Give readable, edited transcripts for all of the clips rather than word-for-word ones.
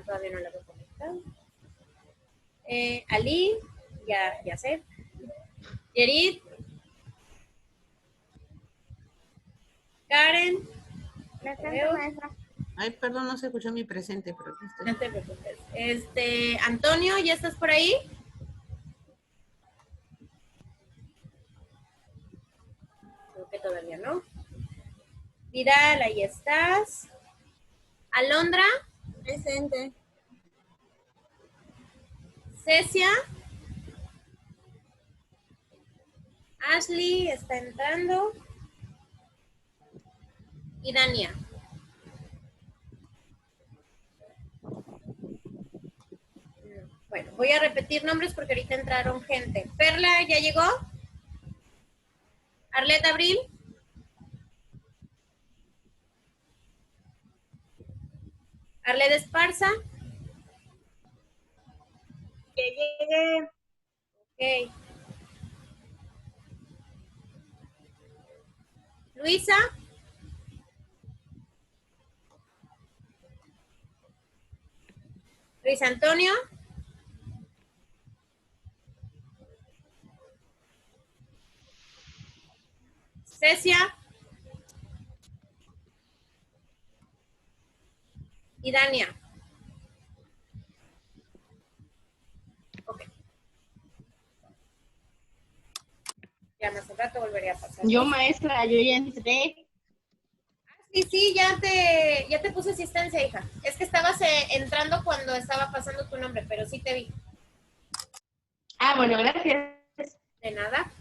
todavía no la veo conectada. Ali, ya sé. Yerit. Karen. Presente, maestra. Ay, perdón, no se escuchó mi presente, pero aquí estoy. No te preocupes. Antonio, ¿ya estás por ahí? Creo que todavía no. Vidal, ahí estás. Alondra. Presente. Cecia. Ashley está entrando. Y Dania. Bueno, voy a repetir nombres porque ahorita entraron gente. Perla, ¿ya llegó? Arleta Abril. Arleta Esparza. Que llegue. Ok. Luisa. Luis Antonio. Cecia. Y Dania. Ok. Ya más un rato volvería a pasar. Yo, maestra, yo ya entré. Sí, ya te puse asistencia, hija. Es que estabas entrando cuando estaba pasando tu nombre, pero sí te vi. Ah, bueno, gracias. De nada.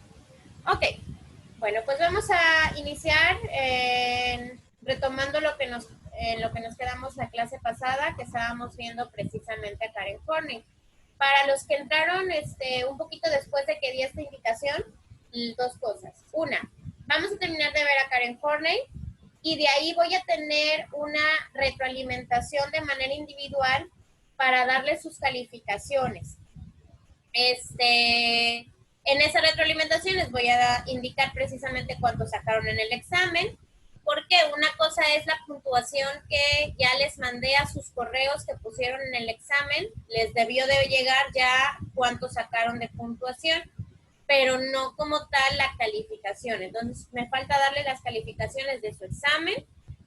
Ok. Bueno, pues vamos a iniciar retomando lo que nos quedamos la clase pasada, que estábamos viendo precisamente a Karen Horney. Para los que entraron un poquito después de que di esta indicación, dos cosas. Una, vamos a terminar de ver a Karen Horney y de ahí voy a tener una retroalimentación de manera individual para darle sus calificaciones. En esa retroalimentación les voy a indicar precisamente cuánto sacaron en el examen, porque una cosa es la puntuación que ya les mandé a sus correos que pusieron en el examen, les debió de llegar ya cuánto sacaron de puntuación, pero no como tal la calificación. Entonces me falta darle las calificaciones de su examen,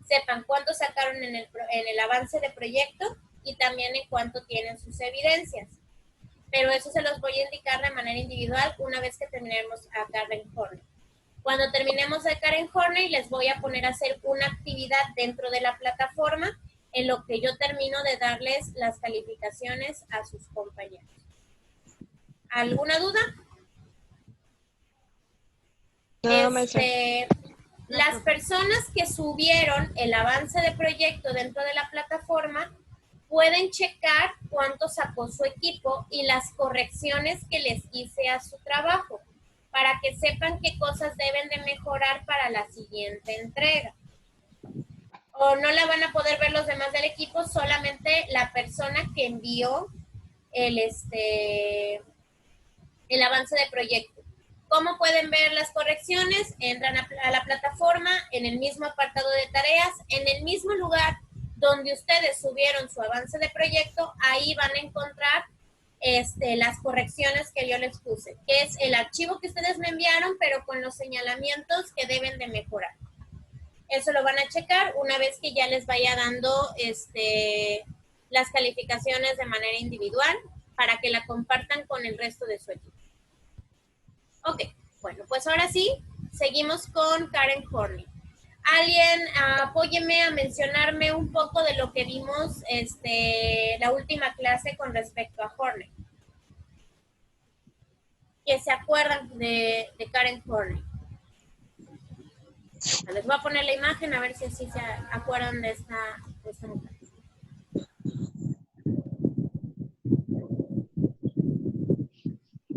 sepan cuánto sacaron en el avance de proyecto y también en cuánto tienen sus evidencias. Pero eso se los voy a indicar de manera individual una vez que terminemos a Karen Horney. Cuando terminemos a Karen Horney, les voy a poner a hacer una actividad dentro de la plataforma en lo que yo termino de darles las calificaciones a sus compañeros. ¿Alguna duda? No, las personas que subieron el avance de proyecto dentro de la plataforma pueden checar cuánto sacó su equipo y las correcciones que les hice a su trabajo, para que sepan qué cosas deben de mejorar para la siguiente entrega. O no la van a poder ver los demás del equipo, solamente la persona que envió el avance de proyecto. ¿Cómo pueden ver las correcciones? Entran a la plataforma, en el mismo apartado de tareas, en el mismo lugar donde ustedes subieron su avance de proyecto, ahí van a encontrar las correcciones que yo les puse, que es el archivo que ustedes me enviaron, pero con los señalamientos que deben de mejorar. Eso lo van a checar una vez que ya les vaya dando las calificaciones de manera individual para que la compartan con el resto de su equipo. Ok, bueno, pues ahora sí, seguimos con Karen Horney. Alguien apóyeme a mencionarme un poco de lo que vimos la última clase con respecto a Horney. Que se acuerdan de Karen Horney. Les voy a poner la imagen a ver si así se acuerdan de esta mujer.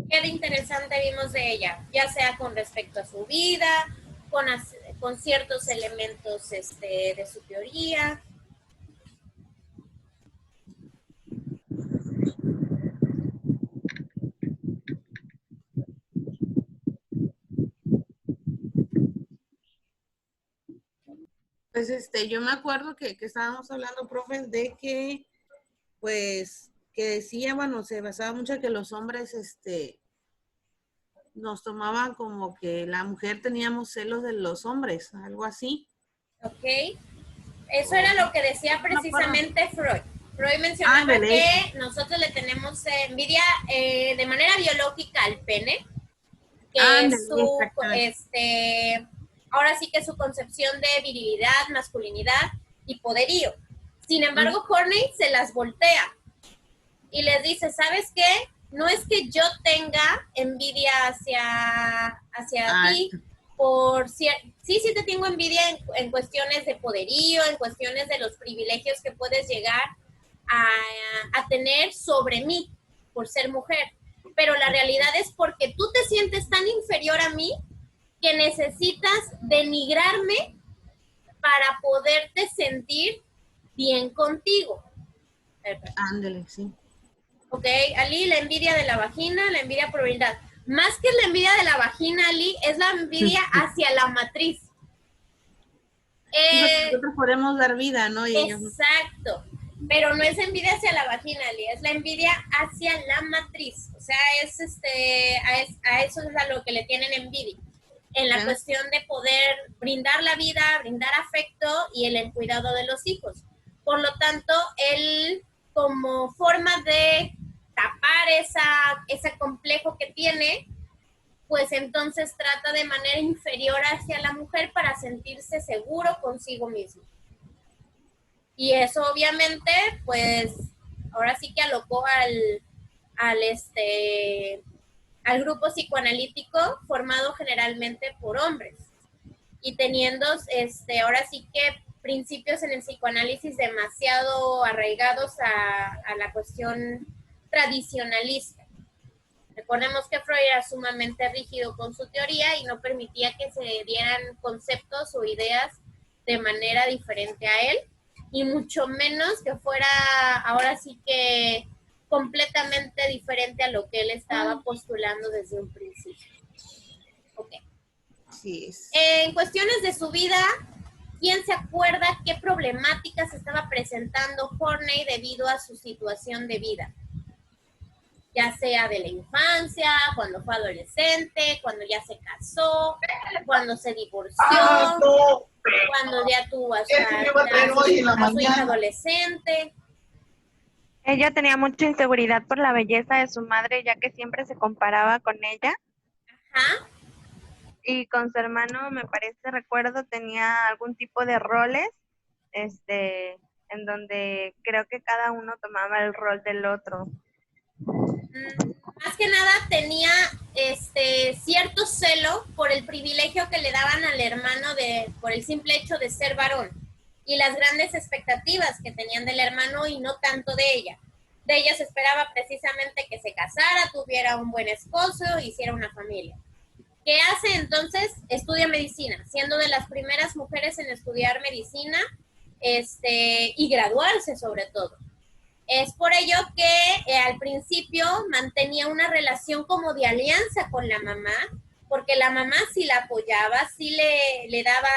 ¿Qué de interesante vimos de ella? Ya sea con respecto a su vida, con ciertos elementos de su teoría. Pues yo me acuerdo que estábamos hablando, profe, de que pues, que decía, bueno, se basaba mucho en que los hombres, nos tomaban como que la mujer teníamos celos de los hombres, algo así. ¿Ok? Eso era lo que decía precisamente Freud. Freud mencionaba Ándale. que nosotros le tenemos envidia de manera biológica al pene, que Ándale, es su, exactamente. ahora sí que es su concepción de virilidad, masculinidad y poderío. Sin Mm. embargo, Horney se las voltea y les dice, ¿sabes qué? No es que yo tenga envidia hacia Ah, ti, por sí te tengo envidia en cuestiones de poderío, en cuestiones de los privilegios que puedes llegar a tener sobre mí por ser mujer. Pero la realidad es porque tú te sientes tan inferior a mí que necesitas denigrarme para poderte sentir bien contigo. ándale, sí. Ok, Ali, la envidia de la vagina, la envidia por virilidad. Más que la envidia de la vagina, Ali, es la envidia hacia la matriz. Sí, porque nosotros podemos dar vida, ¿no? Y ellos no. Exacto, pero no es envidia hacia la vagina, Ali, es la envidia hacia la matriz. O sea, es a eso es a lo que le tienen envidia. En la cuestión de poder brindar la vida, brindar afecto y el cuidado de los hijos. Por lo tanto, él como forma de tapar ese complejo que tiene, pues entonces trata de manera inferior hacia la mujer para sentirse seguro consigo mismo. Y eso obviamente, pues, ahora sí que alocó al grupo psicoanalítico formado generalmente por hombres y teniendo, ahora sí que principios en el psicoanálisis demasiado arraigados a la cuestión tradicionalista. Recordemos que Freud era sumamente rígido con su teoría y no permitía que se dieran conceptos o ideas de manera diferente a él, y mucho menos que fuera ahora sí que completamente diferente a lo que él estaba postulando desde un principio. Okay. Sí es. En cuestiones de su vida, ¿quién se acuerda qué problemáticas estaba presentando Horney debido a su situación de vida? Ya sea de la infancia, cuando fue adolescente, cuando ya se casó, cuando se divorció, cuando ya tuvo a su hija adolescente. Ella tenía mucha inseguridad por la belleza de su madre, ya que siempre se comparaba con ella. Ajá. Y con su hermano, me parece, recuerdo, tenía algún tipo de roles, en donde creo que cada uno tomaba el rol del otro. Más que nada tenía cierto celo por el privilegio que le daban al hermano por el simple hecho de ser varón y las grandes expectativas que tenían del hermano y no tanto de ella. De ella se esperaba precisamente que se casara, tuviera un buen esposo, hiciera una familia. ¿Qué hace entonces? Estudia medicina, siendo de las primeras mujeres en estudiar medicina y graduarse sobre todo. Es por ello que al principio mantenía una relación como de alianza con la mamá, porque la mamá sí la apoyaba, sí le daba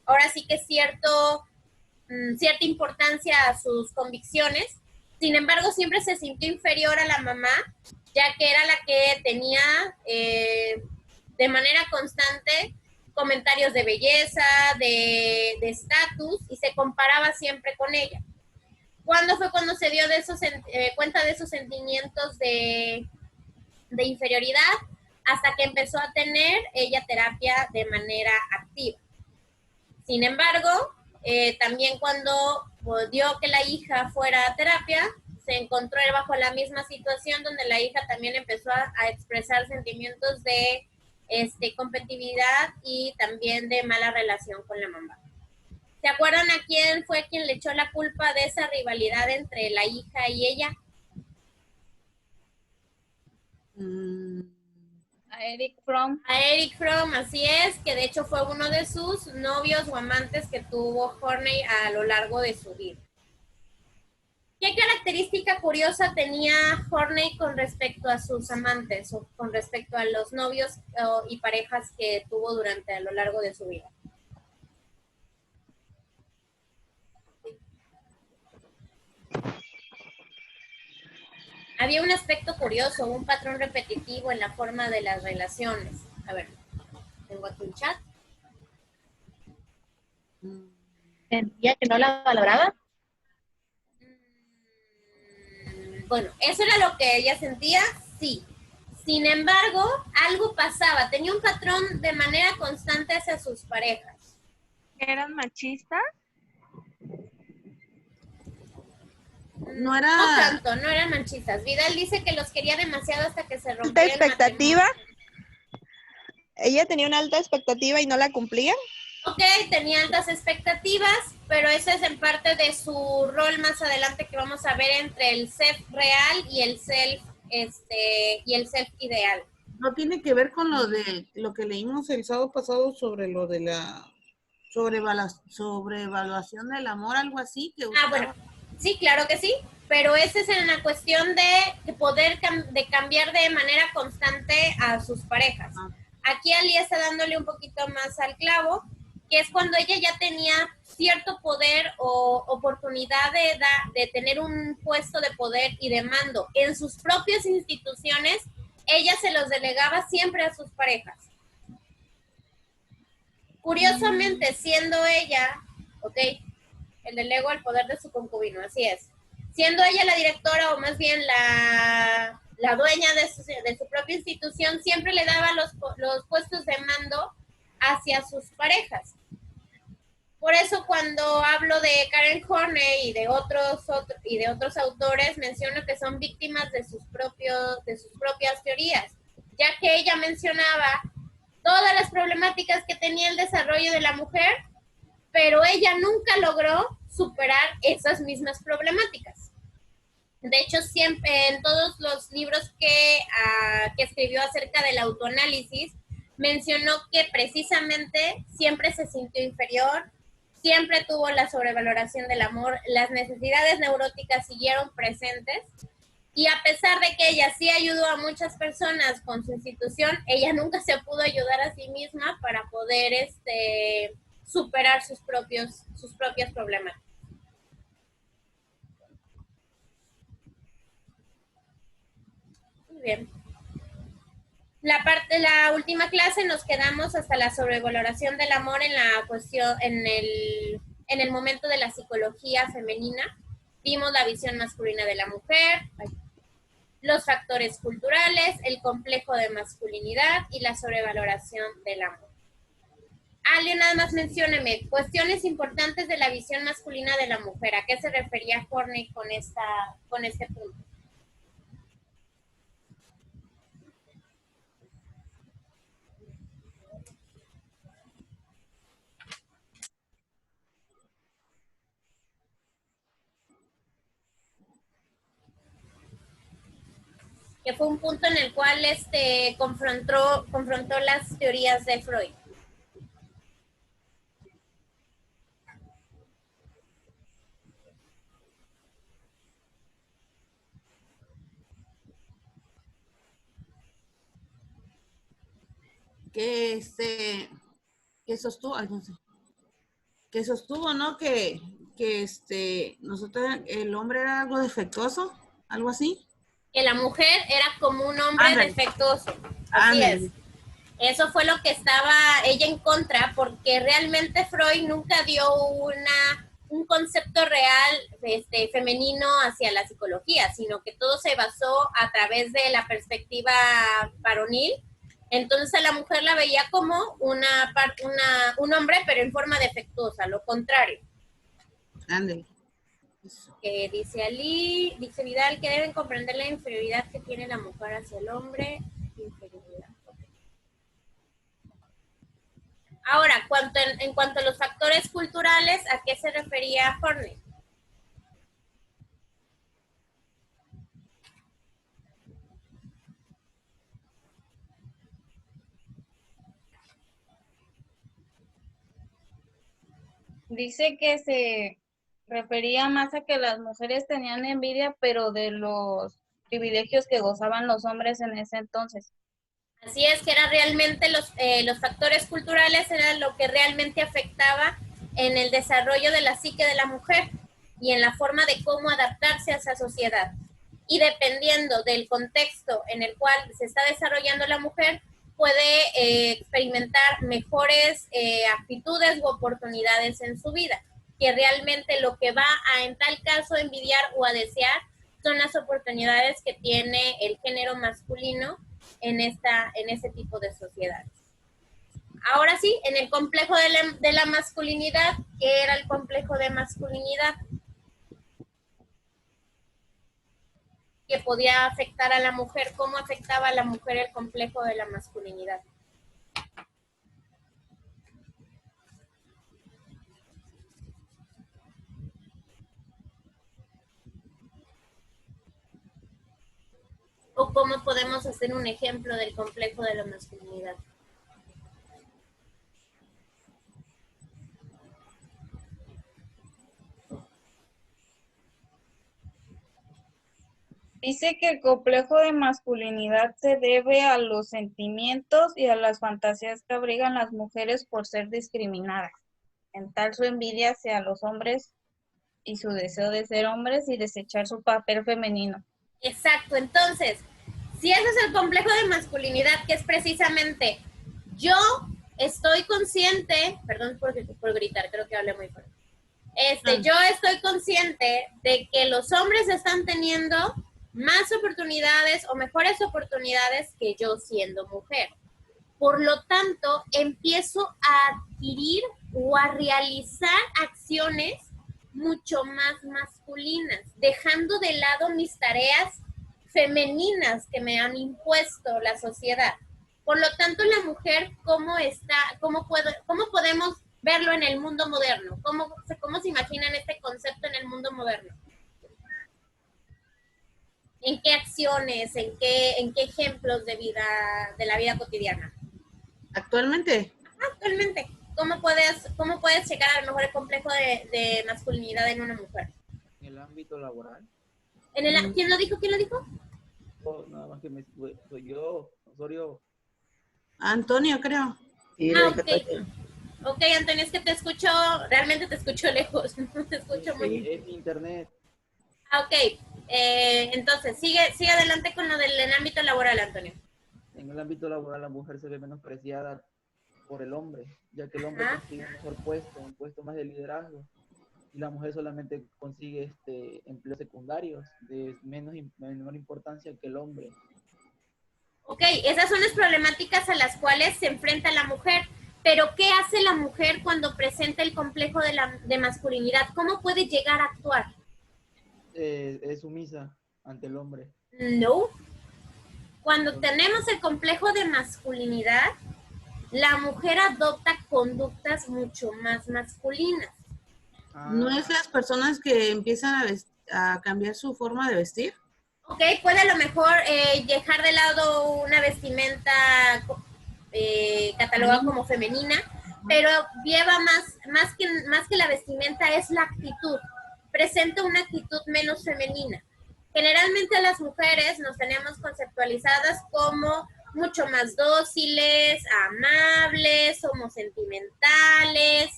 ahora sí que cierta importancia a sus convicciones. Sin embargo, siempre se sintió inferior a la mamá, ya que era la que tenía de manera constante comentarios de belleza, de estatus, y se comparaba siempre con ella. ¿Cuándo fue cuando se dio cuenta de esos sentimientos de inferioridad? Hasta que empezó a tener ella terapia de manera activa. Sin embargo, también cuando dio que la hija fuera a terapia, se encontró bajo la misma situación donde la hija también empezó a expresar sentimientos de competitividad y también de mala relación con la mamá. ¿Se acuerdan a quién fue quien le echó la culpa de esa rivalidad entre la hija y ella? A Eric Fromm. A Eric Fromm, así es, que de hecho fue uno de sus novios o amantes que tuvo Horney a lo largo de su vida. ¿Qué característica curiosa tenía Horney con respecto a sus amantes o con respecto a los novios y parejas que tuvo a lo largo de su vida? Había un aspecto curioso, un patrón repetitivo en la forma de las relaciones. A ver, tengo aquí un chat. Sentía que no la valoraba. Bueno, eso era lo que ella sentía, sí. Sin embargo, algo pasaba, tenía un patrón de manera constante hacia sus parejas. ¿Eran machistas? No era... No tanto, no eran machistas. Vidal dice que los quería demasiado hasta que se rompió ¿Alta el expectativa? matrimonio. ¿Ella tenía una alta expectativa y no la cumplía? Ok, tenía altas expectativas, pero ese es en parte de su rol más adelante que vamos a ver entre el self real y el self, y el self ideal. No tiene que ver con lo de lo que leímos el sábado pasado sobre lo de la sobrevaluación del amor, algo así que Ah, bueno, sí, claro que sí, pero esa es en la cuestión de poder de cambiar de manera constante a sus parejas. Aquí Ali está dándole un poquito más al clavo, que es cuando ella ya tenía cierto poder o oportunidad de tener un puesto de poder y de mando en sus propias instituciones, ella se los delegaba siempre a sus parejas. Curiosamente, siendo ella, ok, el delegó el poder de su concubino, así es. Siendo ella la directora o más bien la dueña de su propia institución, siempre le daba los puestos de mando hacia sus parejas. Por eso cuando hablo de Karen Horney y de otros autores, menciono que son víctimas de sus propias teorías, ya que ella mencionaba todas las problemáticas que tenía el desarrollo de la mujer, pero ella nunca logró superar esas mismas problemáticas. De hecho, siempre en todos los libros que escribió acerca del autoanálisis, mencionó que precisamente siempre se sintió inferior, siempre tuvo la sobrevaloración del amor, las necesidades neuróticas siguieron presentes, y a pesar de que ella sí ayudó a muchas personas con su institución, ella nunca se pudo ayudar a sí misma para poder superar sus propios problemas. Muy bien. La última clase nos quedamos hasta la sobrevaloración del amor en la cuestión, en el momento de la psicología femenina. Vimos la visión masculina de la mujer, los factores culturales, el complejo de masculinidad y la sobrevaloración del amor. Ale, nada más mencióneme, cuestiones importantes de la visión masculina de la mujer. ¿A qué se refería Horney con este punto? Que fue un punto en el cual confrontó las teorías de Freud. que sostuvo, ay, no sé, que sostuvo, ¿no? Que nosotros, el hombre era algo defectuoso, algo así. Que la mujer era como un hombre defectuoso. Así es. Eso fue lo que estaba ella en contra, porque realmente Freud nunca dio un concepto real femenino hacia la psicología, sino que todo se basó a través de la perspectiva varonil. Entonces a la mujer la veía como un hombre, pero en forma defectuosa, lo contrario. Ándale. Que dice Vidal, que deben comprender la inferioridad que tiene la mujer hacia el hombre. Inferioridad. Ahora, en cuanto a los factores culturales, ¿a qué se refería Horney? Dice que se refería más a que las mujeres tenían envidia, pero de los privilegios que gozaban los hombres en ese entonces. Así es, que era realmente los factores culturales eran lo que realmente afectaba en el desarrollo de la psique de la mujer y en la forma de cómo adaptarse a esa sociedad. y dependiendo del contexto en el cual se está desarrollando la mujer, puede experimentar mejores actitudes u oportunidades en su vida, que realmente lo que va a, en tal caso, envidiar o a desear son las oportunidades que tiene el género masculino en ese tipo de sociedades. Ahora sí, en el complejo de la masculinidad, ¿qué era el complejo de masculinidad? Que podía afectar a la mujer. ¿Cómo afectaba a la mujer el complejo de la masculinidad? ¿O cómo podemos hacer un ejemplo del complejo de la masculinidad? Dice que el complejo de masculinidad se debe a los sentimientos y a las fantasías que abrigan las mujeres por ser discriminadas. En tal su envidia hacia los hombres y su deseo de ser hombres y desechar su papel femenino. Exacto, entonces, si ese es el complejo de masculinidad, que es precisamente, yo estoy consciente, perdón por gritar, creo que hablé muy fuerte. Yo estoy consciente de que los hombres están teniendo más oportunidades o mejores oportunidades que yo siendo mujer. Por lo tanto, empiezo a adquirir o a realizar acciones mucho más masculinas, dejando de lado mis tareas femeninas que me han impuesto la sociedad. Por lo tanto, la mujer, ¿cómo podemos verlo en el mundo moderno? ¿Cómo se imaginan este concepto en el mundo moderno? ¿En qué acciones, en qué ejemplos de la vida cotidiana? Actualmente, Actualmente, ¿cómo puedes checar a lo mejor el complejo de masculinidad en una mujer? En el ámbito laboral, ¿Quién lo dijo? nada más que soy yo, Osorio. Antonio, creo. Ok, Antonio, es que realmente te escucho lejos, no te escucho muy bien. Es internet. Ok, entonces, sigue adelante con lo del ámbito laboral, Antonio. En el ámbito laboral la mujer se ve menospreciada por el hombre, ya que el hombre consigue un mejor puesto, un puesto más de liderazgo, y la mujer solamente consigue empleos secundarios de menor importancia que el hombre. Ok, esas son las problemáticas a las cuales se enfrenta la mujer, pero ¿qué hace la mujer cuando presenta el complejo de masculinidad? ¿Cómo puede llegar a actuar? Es sumisa ante el hombre. No. Cuando tenemos el complejo de masculinidad, la mujer adopta conductas mucho más masculinas. ¿No es las personas que empiezan a cambiar su forma de vestir? Ok, puede a lo mejor dejar de lado una vestimenta catalogada como femenina, pero lleva más que la vestimenta, es la actitud. Presenta una actitud menos femenina. Generalmente las mujeres nos tenemos conceptualizadas como mucho más dóciles, amables, somos sentimentales,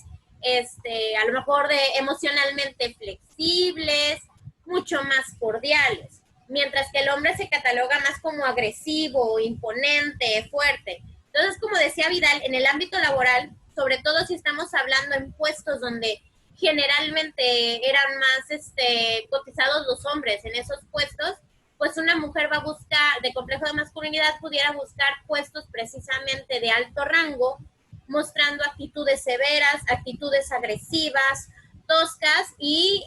a lo mejor emocionalmente flexibles, mucho más cordiales, mientras que el hombre se cataloga más como agresivo, imponente, fuerte. Entonces, como decía Vidal, en el ámbito laboral, sobre todo si estamos hablando en puestos donde generalmente eran más cotizados los hombres en esos puestos, pues una mujer va a buscar, de complejo de masculinidad, pudiera buscar puestos precisamente de alto rango, mostrando actitudes severas, actitudes agresivas, toscas y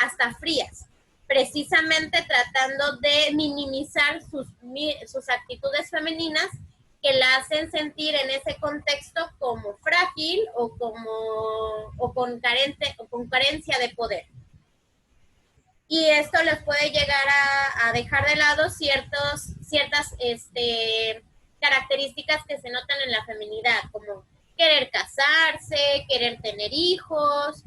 hasta frías, precisamente tratando de minimizar sus actitudes femeninas que la hacen sentir en ese contexto como frágil o con carencia de poder. Y esto les puede llegar a dejar de lado ciertas características que se notan en la feminidad, como querer casarse, querer tener hijos,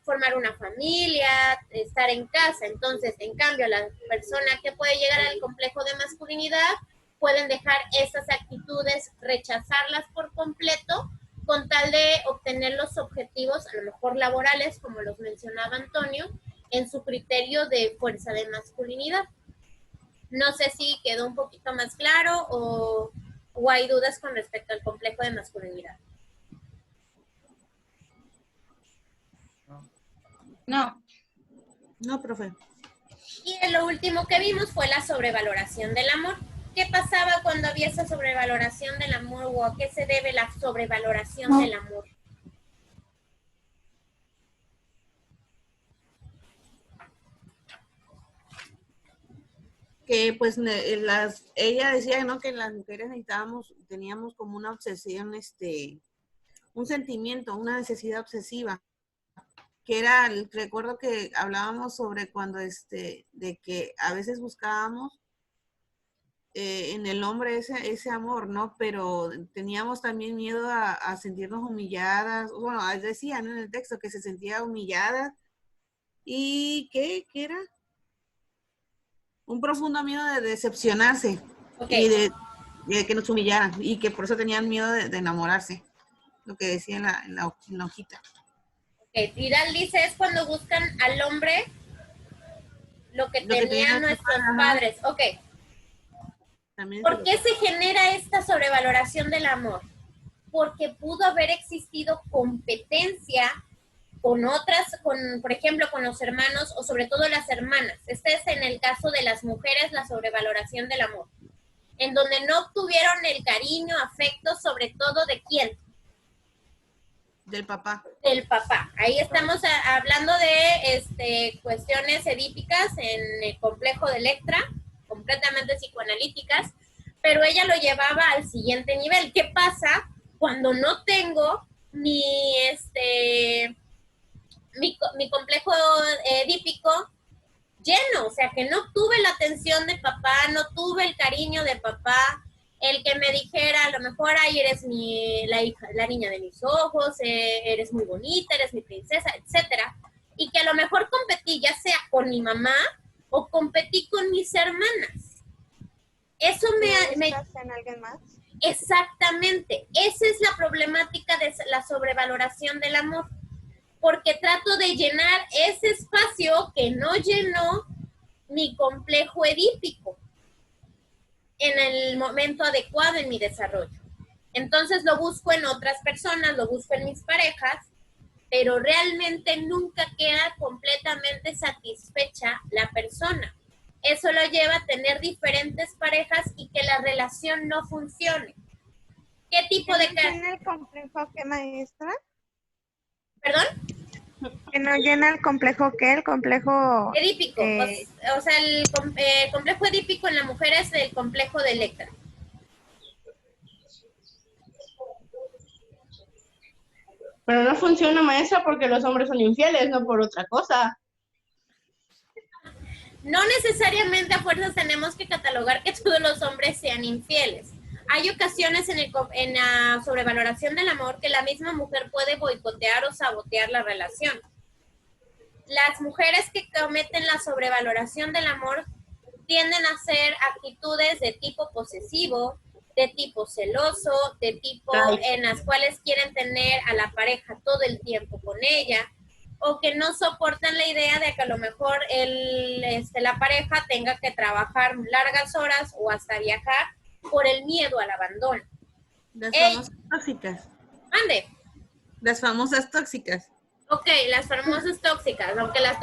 formar una familia, estar en casa. Entonces, en cambio, la persona que puede llegar al complejo de masculinidad pueden dejar esas actitudes, rechazarlas por completo, con tal de obtener los objetivos, a lo mejor laborales, como los mencionaba Antonio, en su criterio de fuerza de masculinidad. No sé si quedó un poquito más claro o hay dudas con respecto al complejo de masculinidad. No. No, profe. Y lo último que vimos fue la sobrevaloración del amor. ¿Qué pasaba cuando había esa sobrevaloración del amor o a qué se debe la sobrevaloración del amor? Que pues ella decía, ¿no? Que las mujeres teníamos como una obsesión, un sentimiento, una necesidad obsesiva, que era, recuerdo que hablábamos sobre cuando, de que a veces buscábamos en el hombre ese amor, ¿no? Pero teníamos también miedo a sentirnos humilladas, bueno, decían en el texto que se sentía humillada, y ¿qué era? Un profundo miedo de decepcionarse, y de que nos humillaran, y que por eso tenían miedo de enamorarse, lo que decía en la hojita. Vidal dice, es cuando buscan al hombre lo que tenían nuestros padres. Ok. ¿Por qué se genera esta sobrevaloración del amor? Porque pudo haber existido competencia con otras, por ejemplo, con los hermanos o sobre todo las hermanas. Este es en el caso de las mujeres, la sobrevaloración del amor, en donde no obtuvieron el cariño, afecto, sobre todo ¿de quién? Del papá. Del papá. Ahí estamos hablando de cuestiones edípicas en el complejo de Electra, completamente psicoanalíticas, pero ella lo llevaba al siguiente nivel. ¿Qué pasa cuando no tengo mi complejo edípico lleno? O sea, que no tuve la atención de papá, no tuve el cariño de papá, el que me dijera, a lo mejor, ay, eres la niña de mis ojos, eres muy bonita, eres mi princesa, etcétera, y que a lo mejor competí ya sea con mi mamá o competí con mis hermanas. Eso me en alguien más. Exactamente, esa es la problemática de la sobrevaloración del amor, porque trato de llenar ese espacio que no llenó mi complejo edípico en el momento adecuado en mi desarrollo. Entonces lo busco en otras personas, lo busco en mis parejas, pero realmente nunca queda completamente satisfecha la persona. Eso lo lleva a tener diferentes parejas y que la relación no funcione. ¿Qué tipo de... ¿Tiene el complejo qué, maestra? ¿Perdón? Que no llena el complejo, ¿qué? El complejo... Edípico. O sea, el complejo edípico en la mujer es el complejo de Electra. Pero no funciona, maestra, porque los hombres son infieles, no por otra cosa. No necesariamente a fuerzas tenemos que catalogar que todos los hombres sean infieles. Hay ocasiones en la sobrevaloración del amor que la misma mujer puede boicotear o sabotear la relación. Las mujeres que cometen la sobrevaloración del amor tienden a hacer actitudes de tipo posesivo, de tipo celoso, de tipo en las cuales quieren tener a la pareja todo el tiempo con ella, o que no soportan la idea de que a lo mejor la pareja tenga que trabajar largas horas o hasta viajar por el miedo al abandono. Las famosas tóxicas. ¿Ande? Las famosas tóxicas. Ok, las famosas tóxicas, aunque las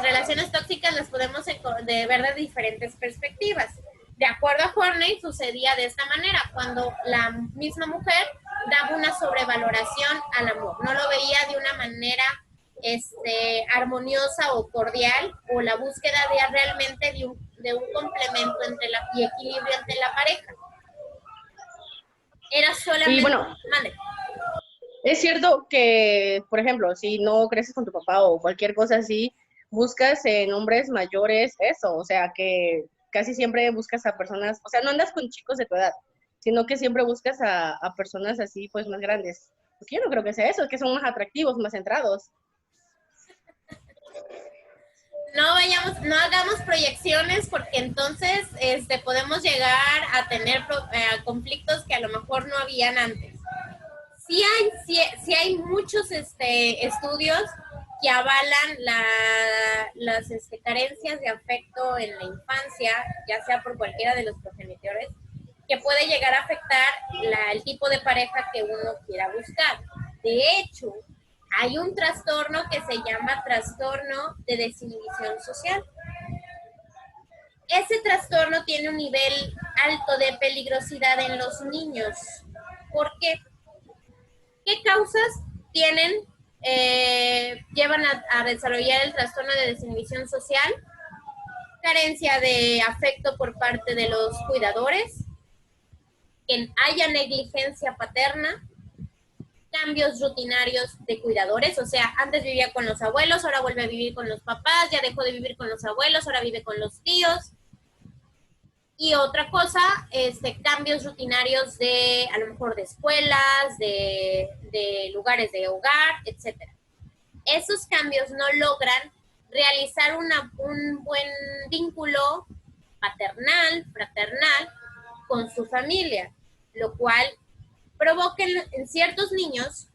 relaciones tóxicas las podemos ver de diferentes perspectivas. De acuerdo a Horney, sucedía de esta manera, cuando la misma mujer daba una sobrevaloración al amor, no lo veía de una manera armoniosa o cordial, o la búsqueda realmente de un complemento y equilibrio entre la pareja. Era solamente... Y bueno, es cierto que, por ejemplo, si no creces con tu papá o cualquier cosa así, buscas en hombres mayores eso, o sea, que casi siempre buscas a personas, o sea, no andas con chicos de tu edad, sino que siempre buscas a personas así, pues, más grandes. Porque yo no creo que sea eso, que son más atractivos, más centrados. No hagamos proyecciones, porque entonces podemos llegar a tener conflictos que a lo mejor no habían antes. Sí hay muchos estudios que avalan las carencias de afecto en la infancia, ya sea por cualquiera de los progenitores, que puede llegar a afectar el tipo de pareja que uno quiera buscar. De hecho, hay un trastorno que se llama trastorno de desinhibición social. Ese trastorno tiene un nivel alto de peligrosidad en los niños. ¿Por qué? ¿Qué causas llevan a desarrollar el trastorno de desinhibición social? Carencia de afecto por parte de los cuidadores, que haya negligencia paterna, cambios rutinarios de cuidadores, o sea, antes vivía con los abuelos, ahora vuelve a vivir con los papás, ya dejó de vivir con los abuelos, ahora vive con los tíos. Y otra cosa, cambios rutinarios de, a lo mejor, de escuelas, de lugares de hogar, etcétera. Esos cambios no logran realizar un buen vínculo paternal, fraternal, con su familia, lo cual provoca en ciertos niños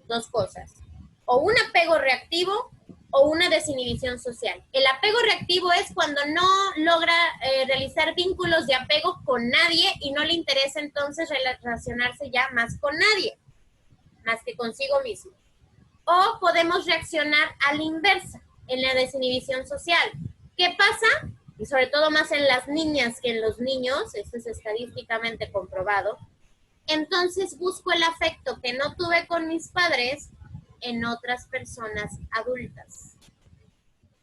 dos cosas, o un apego reactivo o una desinhibición social. El apego reactivo es cuando no logra realizar vínculos de apego con nadie y no le interesa entonces relacionarse ya más con nadie, más que consigo mismo. O podemos reaccionar a la inversa, en la desinhibición social. ¿Qué pasa? Y sobre todo más en las niñas que en los niños, esto es estadísticamente comprobado. Entonces busco el afecto que no tuve con mis padres en otras personas adultas.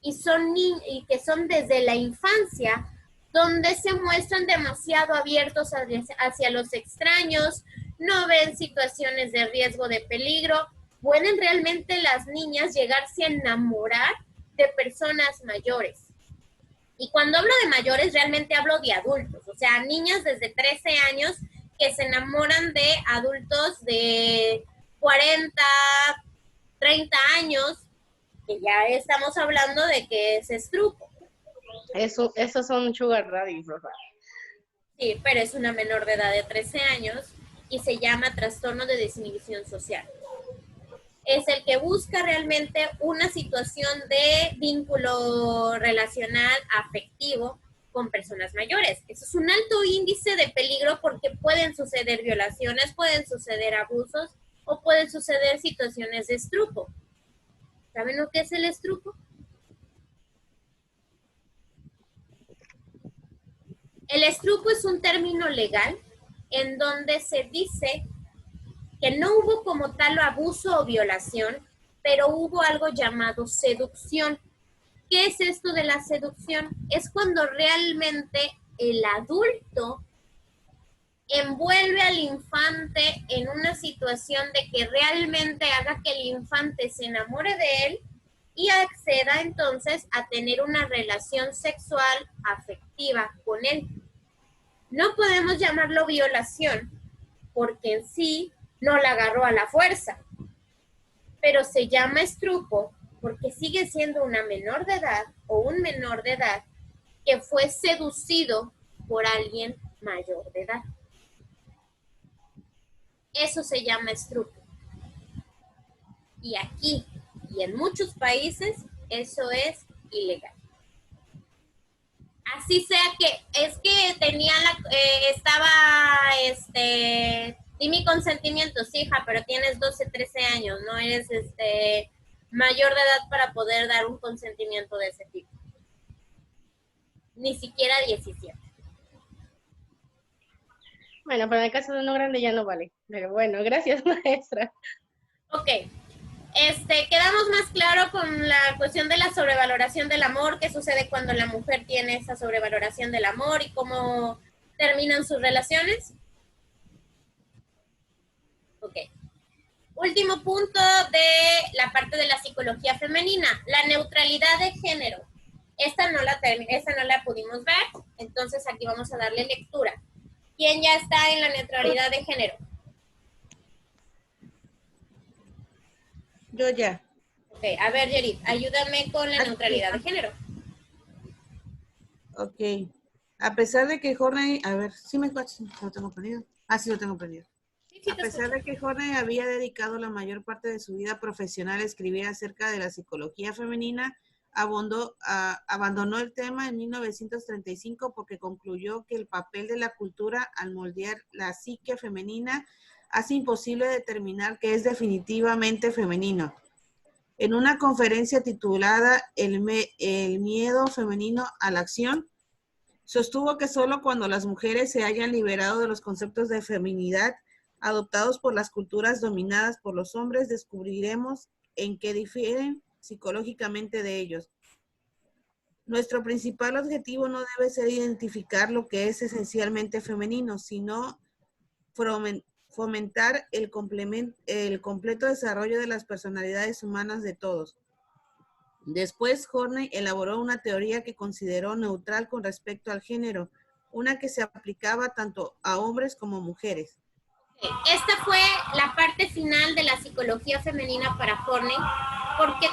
Y que son desde la infancia, donde se muestran demasiado abiertos hacia los extraños, no ven situaciones de riesgo, de peligro. ¿Pueden realmente las niñas llegarse a enamorar de personas mayores? Y cuando hablo de mayores, realmente hablo de adultos, o sea, niñas desde 13 años que se enamoran de adultos de 40, 30 años, que ya estamos hablando de que es estrupo. Esos son sugar daddy, Rosa. Sí, pero es una menor de edad de 13 años y se llama trastorno de desinhibición social. Es el que busca realmente una situación de vínculo relacional afectivo con personas mayores. Eso es un alto índice de peligro porque pueden suceder violaciones, pueden suceder abusos o pueden suceder situaciones de estrupo. ¿Saben lo que es el estrupo? El estrupo es un término legal en donde se dice que no hubo como tal abuso o violación, pero hubo algo llamado seducción. ¿Qué es esto de la seducción? Es cuando realmente el adulto envuelve al infante en una situación de que realmente haga que el infante se enamore de él y acceda entonces a tener una relación sexual afectiva con él. No podemos llamarlo violación, porque en sí no la agarró a la fuerza, pero se llama estrupo porque sigue siendo una menor de edad o un menor de edad que fue seducido por alguien mayor de edad. Eso se llama estrupo. Y aquí y en muchos países eso es ilegal. Así sea que es que tenía di mi consentimiento, sí, hija, pero tienes 12, 13 años, no eres mayor de edad para poder dar un consentimiento de ese tipo. Ni siquiera 17. Bueno, pero en el caso de uno grande ya no vale. Pero bueno, gracias, maestra. Ok. Quedamos más claro con la cuestión de la sobrevaloración del amor, qué sucede cuando la mujer tiene esa sobrevaloración del amor y cómo terminan sus relaciones. Ok. Último punto de la parte de la psicología femenina, la neutralidad de género. Esta no la pudimos ver, entonces aquí vamos a darle lectura. ¿Quién ya está en la neutralidad de género? Yo ya. Ok, a ver, Yerit, ayúdame con la neutralidad de género. Ok. A pesar de que Jorge, a ver, ¿sí me escuchas? ¿Lo tengo prendido? Ah, sí, lo tengo prendido. A pesar de que Horney había dedicado la mayor parte de su vida profesional a escribir acerca de la psicología femenina, abandonó el tema en 1935 porque concluyó que el papel de la cultura al moldear la psique femenina hace imposible determinar qué es definitivamente femenino. En una conferencia titulada El miedo femenino a la acción, sostuvo que solo cuando las mujeres se hayan liberado de los conceptos de feminidad adoptados por las culturas dominadas por los hombres, descubriremos en qué difieren psicológicamente de ellos. Nuestro principal objetivo no debe ser identificar lo que es esencialmente femenino, sino fomentar el completo desarrollo de las personalidades humanas de todos. Después, Horney elaboró una teoría que consideró neutral con respecto al género, una que se aplicaba tanto a hombres como mujeres. Esta fue la parte final de la psicología femenina para Horney, porque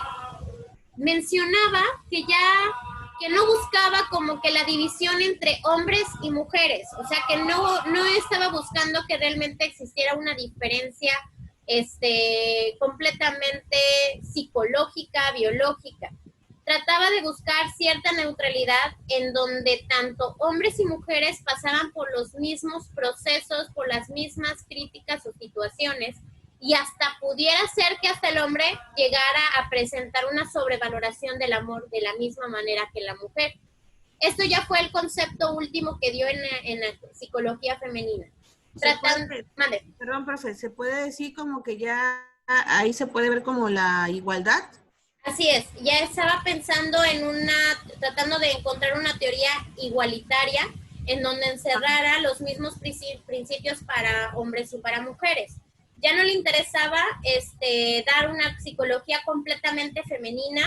mencionaba que no buscaba como que la división entre hombres y mujeres, o sea que no estaba buscando que realmente existiera una diferencia completamente psicológica, biológica. Trataba de buscar cierta neutralidad en donde tanto hombres y mujeres pasaban por los mismos procesos, por las mismas críticas o situaciones, y hasta pudiera ser que hasta el hombre llegara a presentar una sobrevaloración del amor de la misma manera que la mujer. Esto ya fue el concepto último que dio en la psicología femenina. Perdón, profe, ¿se puede decir como que ya ahí se puede ver como la igualdad? Así es, ya estaba pensando tratando de encontrar una teoría igualitaria en donde encerrara los mismos principios para hombres y para mujeres. Ya no le interesaba dar una psicología completamente femenina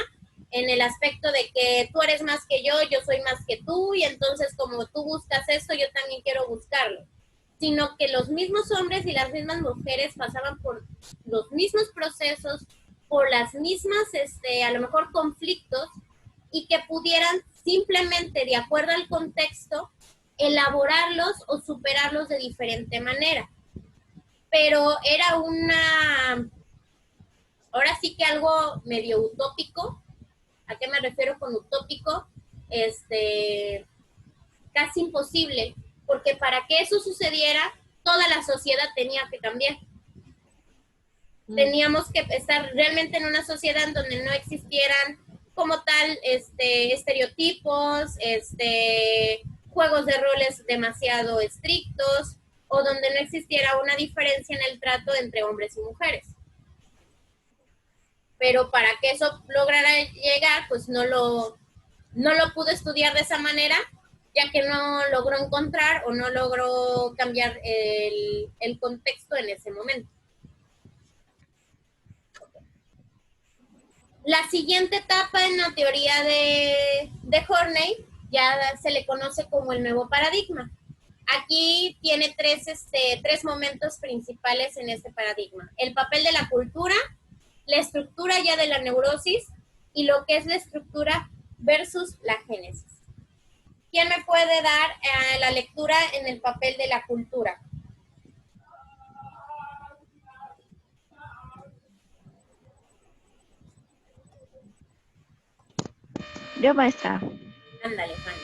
en el aspecto de que tú eres más que yo soy más que tú, y entonces como tú buscas esto, yo también quiero buscarlo. Sino que los mismos hombres y las mismas mujeres pasaban por los mismos procesos, por las mismas, a lo mejor conflictos, y que pudieran simplemente, de acuerdo al contexto, elaborarlos o superarlos de diferente manera. Pero era ahora sí que algo medio utópico. ¿A qué me refiero con utópico? Casi imposible, porque para que eso sucediera, toda la sociedad tenía que cambiar. Teníamos que estar realmente en una sociedad en donde no existieran como tal estereotipos, juegos de roles demasiado estrictos, o donde no existiera una diferencia en el trato entre hombres y mujeres. Pero para que eso lograra llegar, pues no lo pudo estudiar de esa manera, ya que no logró encontrar o no logró cambiar el contexto en ese momento. La siguiente etapa en la teoría de Horney ya se le conoce como el nuevo paradigma. Aquí tiene tres momentos principales en este paradigma: el papel de la cultura, la estructura ya de la neurosis y lo que es la estructura versus la génesis. ¿Quién me puede dar la lectura en el papel de la cultura? Yo, maestra. Ándale, Fanny.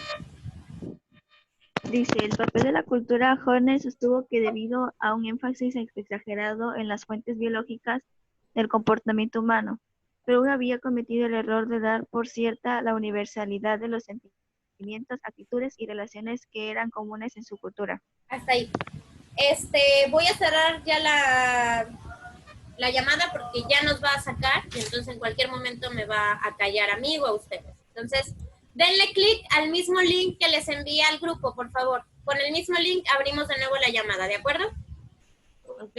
Dice, el papel de la cultura, Horner sostuvo que debido a un énfasis exagerado en las fuentes biológicas del comportamiento humano, Freud había cometido el error de dar por cierta la universalidad de los sentimientos, actitudes y relaciones que eran comunes en su cultura. Hasta ahí. Voy a cerrar ya la llamada porque ya nos va a sacar, y entonces en cualquier momento me va a callar a mí o a ustedes. Entonces, denle clic al mismo link que les envía al grupo, por favor. Con el mismo link abrimos de nuevo la llamada, ¿de acuerdo? Ok.